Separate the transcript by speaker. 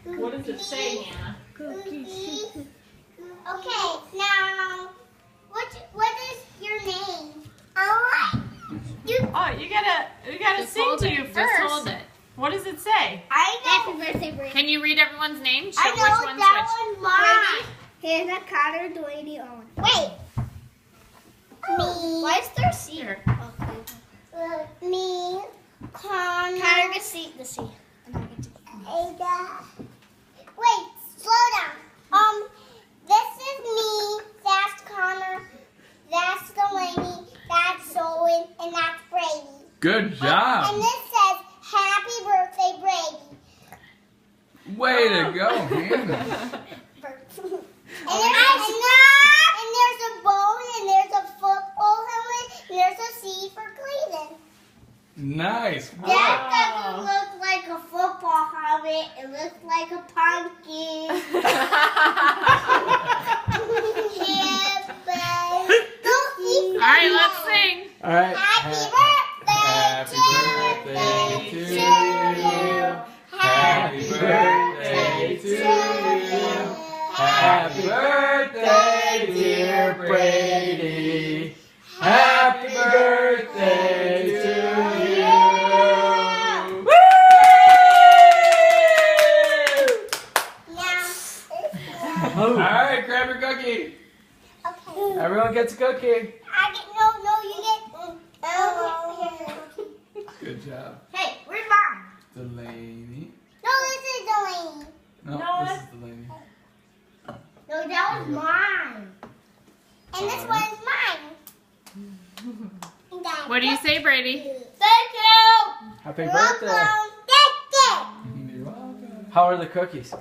Speaker 1: What does it say, Hannah?
Speaker 2: Cookies. Okay, now, what is your name?
Speaker 1: You gotta sing to you first.
Speaker 3: Just hold it.
Speaker 1: What does it say?
Speaker 2: I know. Happy birthday, Brady.
Speaker 3: Can you read everyone's name? Show
Speaker 2: I know
Speaker 3: which one's
Speaker 2: that
Speaker 3: which.
Speaker 2: one's mine. Hannah, Connor, Delaney, Owen. Wait. Me. Why is there a C here? Me, Connor. Connor gets the C. And I get to Ada. Wait, slow down. This is me. That's Connor. That's Delaney. That's Owen, and that's Brady.
Speaker 4: Good job.
Speaker 2: And this says, "Happy birthday, Brady."
Speaker 4: Way to go, Hannah.
Speaker 2: And there's a bone, and there's a football helmet, and there's a C for Cleveland.
Speaker 4: Nice.
Speaker 2: That doesn't look like a football helmet. It looks like a pumpkin.
Speaker 3: All right, let's sing.
Speaker 4: All right.
Speaker 2: Happy birthday to you.
Speaker 4: Happy birthday to you. Happy birthday, dear Brady. Happy birthday to you. Woo! All right, grab your cookie.
Speaker 2: Okay.
Speaker 4: Everyone gets a cookie.
Speaker 2: No, you get.
Speaker 4: Good job.
Speaker 2: Hey, where's mine?
Speaker 4: Delaney.
Speaker 2: No, this is Delaney.
Speaker 4: No,
Speaker 1: No,
Speaker 4: this
Speaker 1: that's-
Speaker 4: is Delaney.
Speaker 2: No, that was mine. And this one is mine.
Speaker 3: What do you say, Brady?
Speaker 2: Thank you.
Speaker 4: Happy
Speaker 2: You're
Speaker 4: birthday.
Speaker 2: welcome. Thank you.
Speaker 4: You're welcome. How are the cookies?